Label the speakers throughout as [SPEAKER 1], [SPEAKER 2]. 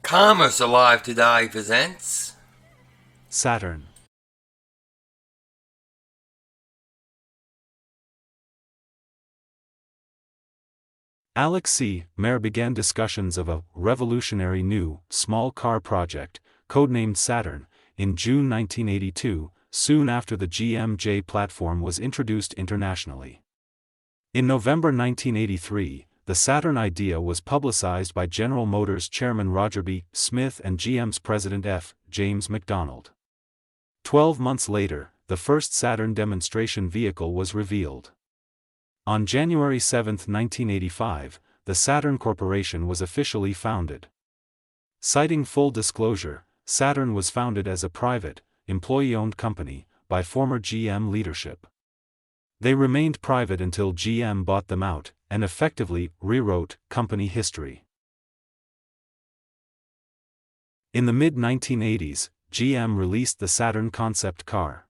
[SPEAKER 1] Commerce Alive Today presents
[SPEAKER 2] Saturn. Alex C. Mayer began discussions of a revolutionary new, small car project, codenamed Saturn, in June 1982, soon after the GMJ platform was introduced internationally. In November 1983, the Saturn idea was publicized by General Motors chairman Roger B. Smith and GM's president F. James McDonald. 12 months later, the first Saturn demonstration vehicle was revealed. On January 7, 1985, the Saturn Corporation was officially founded. Citing full disclosure, Saturn was founded as a private, employee-owned company, by former GM leadership. They remained private until GM bought them out, and effectively rewrote company history. In the mid-1980s, GM released the Saturn concept car.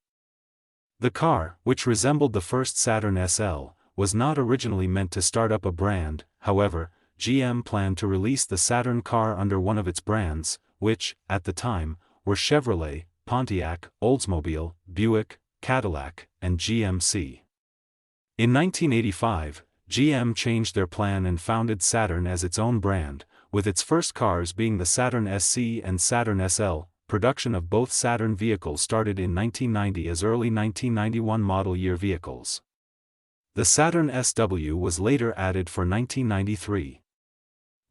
[SPEAKER 2] The car, which resembled the first Saturn SL, was not originally meant to start up a brand. However, GM planned to release the Saturn car under one of its brands, which, at the time, were Chevrolet, Pontiac, Oldsmobile, Buick, Cadillac, and GMC. In 1985, GM changed their plan and founded Saturn as its own brand, with its first cars being the Saturn SC and Saturn SL. Production of both Saturn vehicles started in 1990 as early 1991 model year vehicles. The Saturn SW was later added for 1993.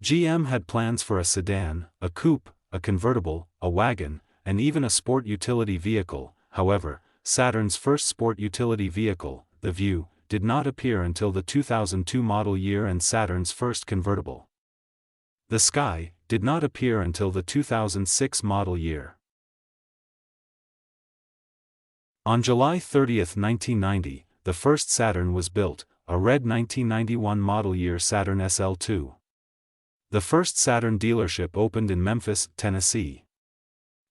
[SPEAKER 2] GM had plans for a sedan, a coupe, a convertible, a wagon, and even a sport utility vehicle. However, Saturn's first sport utility vehicle, the View, did not appear until the 2002 model year, and Saturn's first convertible, the Sky, did not appear until the 2006 model year. On July 30, 1990, the first Saturn was built, a red 1991 model year Saturn SL2. The first Saturn dealership opened in Memphis, Tennessee.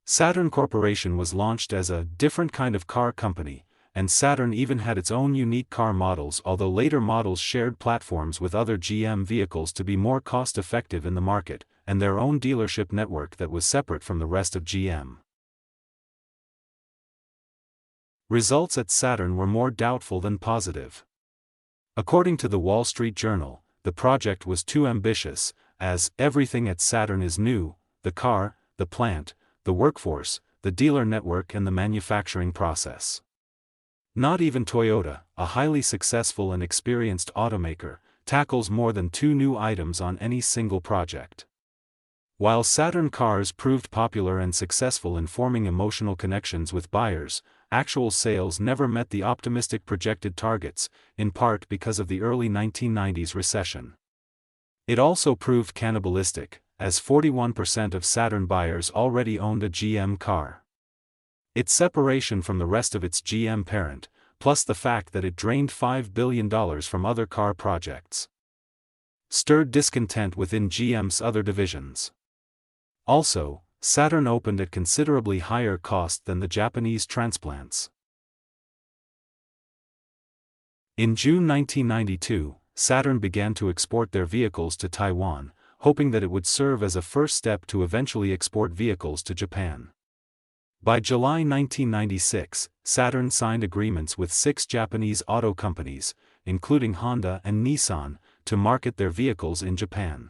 [SPEAKER 2] Saturn Corporation was launched as a different kind of car company, and Saturn even had its own unique car models, although later models shared platforms with other GM vehicles to be more cost-effective in the market, and their own dealership network that was separate from the rest of GM. Results at Saturn were more doubtful than positive. According to the Wall Street Journal, the project was too ambitious, as everything at Saturn is new: the car, the plant, the workforce, the dealer network, and the manufacturing process. Not even Toyota, a highly successful and experienced automaker, tackles more than 2 new items on any single project. While Saturn cars proved popular and successful in forming emotional connections with buyers, actual sales never met the optimistic projected targets, in part because of the early 1990s recession. It also proved cannibalistic, as 41% of Saturn buyers already owned a GM car. Its separation from the rest of its GM parent, plus the fact that it drained $5 billion from other car projects, stirred discontent within GM's other divisions. Also, Saturn opened at considerably higher cost than the Japanese transplants. In June 1992, Saturn began to export their vehicles to Taiwan, hoping that it would serve as a first step to eventually export vehicles to Japan. By July 1996, Saturn signed agreements with 6 Japanese auto companies, including Honda and Nissan, to market their vehicles in Japan.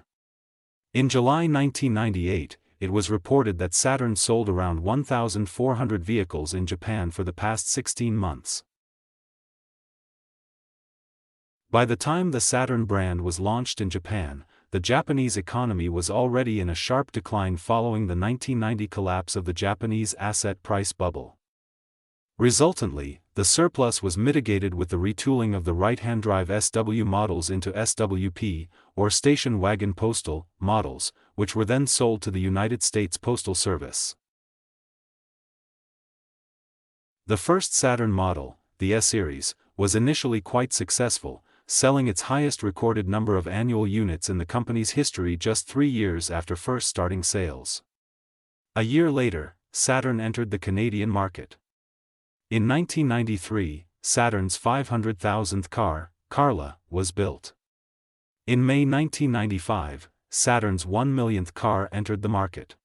[SPEAKER 2] In July 1998, it was reported that Saturn sold around 1,400 vehicles in Japan for the past 16 months. By the time the Saturn brand was launched in Japan, the Japanese economy was already in a sharp decline following the 1990 collapse of the Japanese asset price bubble. Resultantly, the surplus was mitigated with the retooling of the right-hand drive SW models into SWP, or station wagon postal, models, which were then sold to the United States Postal Service. The first Saturn model, the S-Series, was initially quite successful, selling its highest recorded number of annual units in the company's history just 3 years after first starting sales. A year later, Saturn entered the Canadian market. In 1993, Saturn's 500,000th car, Carla, was built. In May 1995, Saturn's 1 millionth car entered the market.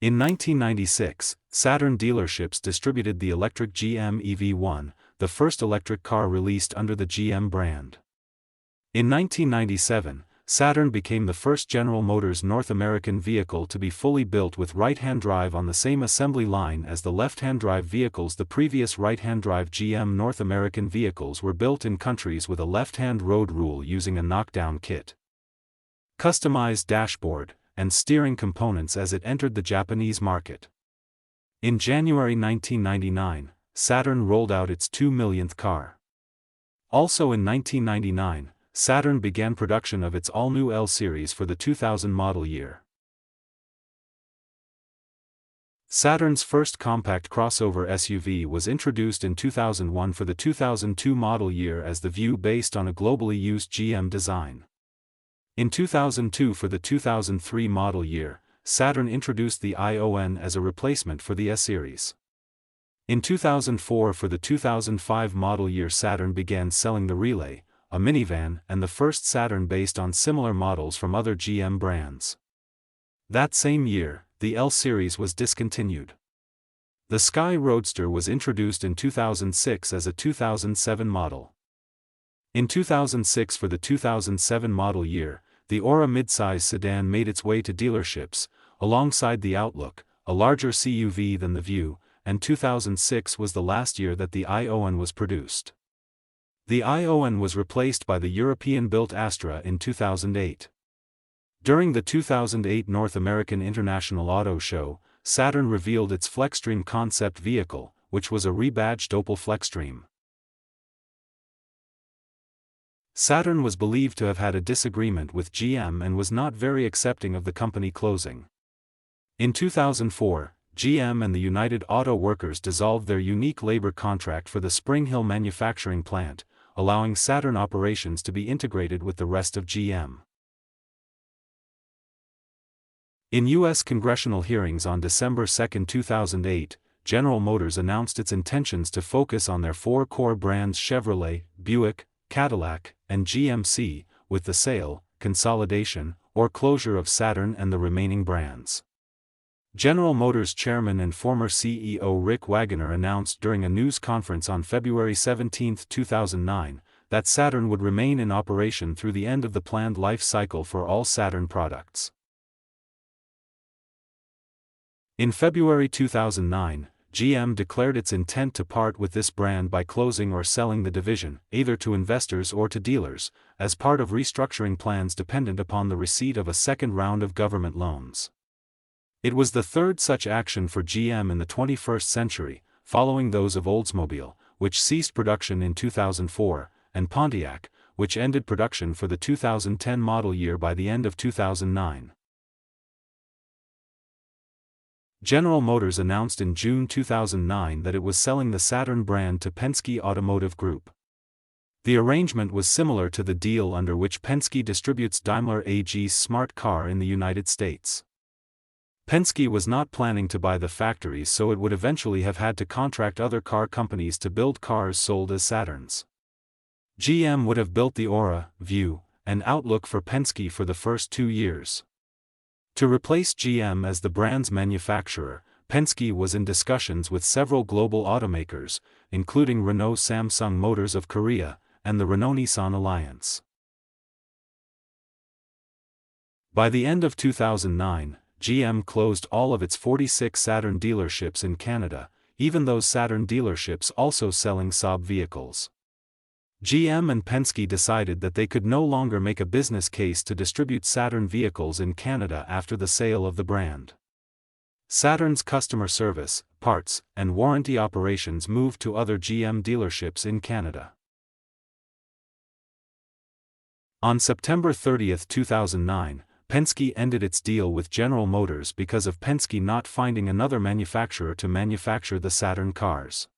[SPEAKER 2] In 1996, Saturn dealerships distributed the electric GM EV1, the first electric car released under the GM brand. In 1997, Saturn became the first General Motors North American vehicle to be fully built with right-hand drive on the same assembly line as the left-hand drive vehicles. The previous right-hand drive GM North American vehicles were built in countries with a left-hand road rule using a knockdown kit, customized dashboard, and steering components as it entered the Japanese market. In January 1999, Saturn rolled out its 2 millionth car. Also in 1999, Saturn began production of its all-new L series for the 2000 model year. Saturn's first compact crossover SUV was introduced in 2001 for the 2002 model year as the View, based on a globally used GM design. In 2002 for the 2003 model year, Saturn introduced the ION as a replacement for the S series. In 2004 for the 2005 model year, Saturn began selling the Relay, a minivan, and the first Saturn based on similar models from other GM brands. That same year, the L series was discontinued. The Sky Roadster was introduced in 2006 as a 2007 model. In 2006 for the 2007 model year, the Aura midsize sedan made its way to dealerships, alongside the Outlook, a larger CUV than the View, and 2006 was the last year that the ION was produced. The ION was replaced by the European-built Astra in 2008. During the 2008 North American International Auto Show, Saturn revealed its Flexstream concept vehicle, which was a rebadged Opel Flexstream. Saturn was believed to have had a disagreement with GM and was not very accepting of the company closing. In 2004, GM and the United Auto Workers dissolved their unique labor contract for the Spring Hill manufacturing plant, allowing Saturn operations to be integrated with the rest of GM. In U.S. congressional hearings on December 2, 2008, General Motors announced its intentions to focus on their four core brands Chevrolet, Buick, Cadillac, and GMC, with the sale, consolidation, or closure of Saturn and the remaining brands. General Motors chairman and former CEO Rick Wagoner announced during a news conference on February 17, 2009, that Saturn would remain in operation through the end of the planned life cycle for all Saturn products. In February 2009, GM declared its intent to part with this brand by closing or selling the division, either to investors or to dealers, as part of restructuring plans dependent upon the receipt of a second round of government loans. It was the third such action for GM in the 21st century, following those of Oldsmobile, which ceased production in 2004, and Pontiac, which ended production for the 2010 model year by the end of 2009. General Motors announced in June 2009 that it was selling the Saturn brand to Penske Automotive Group. The arrangement was similar to the deal under which Penske distributes Daimler AG's Smart Car in the United States. Penske was not planning to buy the factories, so it would eventually have had to contract other car companies to build cars sold as Saturns. GM would have built the Aura, View, and Outlook for Penske for the first 2 years. To replace GM as the brand's manufacturer, Penske was in discussions with several global automakers, including Renault Samsung Motors of Korea, and the Renault-Nissan Alliance. By the end of 2009, GM closed all of its 46 Saturn dealerships in Canada, even those Saturn dealerships also selling Saab vehicles. GM and Penske decided that they could no longer make a business case to distribute Saturn vehicles in Canada after the sale of the brand. Saturn's customer service, parts, and warranty operations moved to other GM dealerships in Canada. On September 30, 2009, Penske ended its deal with General Motors because of Penske not finding another manufacturer to manufacture the Saturn cars.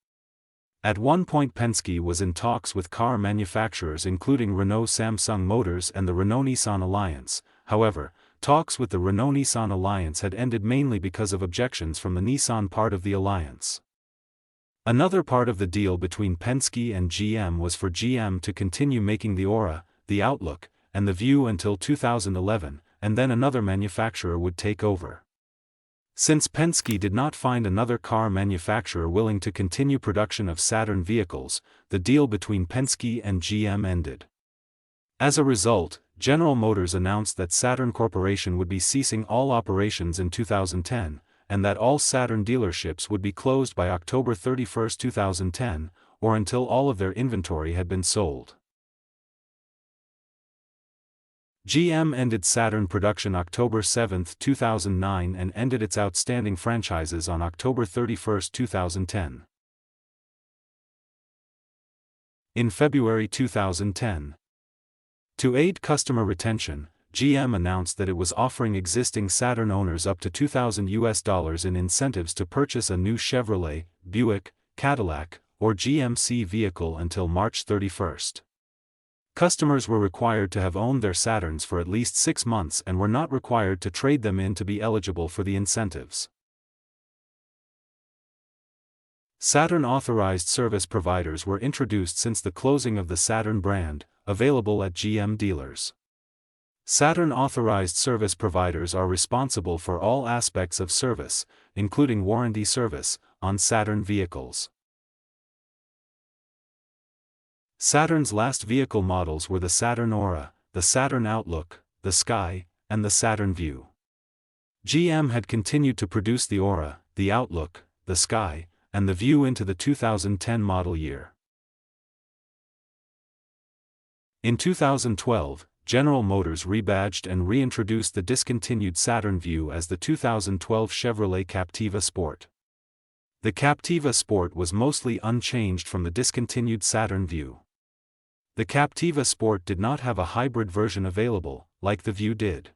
[SPEAKER 2] At one point Penske was in talks with car manufacturers including Renault Samsung Motors and the Renault-Nissan Alliance. However, talks with the Renault-Nissan Alliance had ended mainly because of objections from the Nissan part of the alliance. Another part of the deal between Penske and GM was for GM to continue making the Aura, the Outlook, and the View until 2011, and then another manufacturer would take over. Since Penske did not find another car manufacturer willing to continue production of Saturn vehicles, the deal between Penske and GM ended. As a result, General Motors announced that Saturn Corporation would be ceasing all operations in 2010, and that all Saturn dealerships would be closed by October 31, 2010, or until all of their inventory had been sold. GM ended Saturn production October 7, 2009 and ended its outstanding franchises on October 31, 2010. In February 2010, to aid customer retention, GM announced that it was offering existing Saturn owners up to $2,000 in incentives to purchase a new Chevrolet, Buick, Cadillac, or GMC vehicle until March 31. Customers were required to have owned their Saturns for at least 6 months and were not required to trade them in to be eligible for the incentives. Saturn authorized service providers were introduced since the closing of the Saturn brand, available at GM dealers. Saturn authorized service providers are responsible for all aspects of service, including warranty service, on Saturn vehicles. Saturn's last vehicle models were the Saturn Aura, the Saturn Outlook, the Sky, and the Saturn View. GM had continued to produce the Aura, the Outlook, the Sky, and the View into the 2010 model year. In 2012, General Motors rebadged and reintroduced the discontinued Saturn View as the 2012 Chevrolet Captiva Sport. The Captiva Sport was mostly unchanged from the discontinued Saturn View. The Captiva Sport did not have a hybrid version available, like the View did.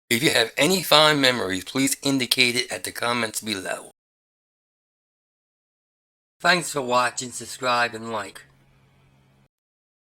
[SPEAKER 1] If you have any fond memories, please indicate it at the comments below. Thanks for watching, subscribe, and like.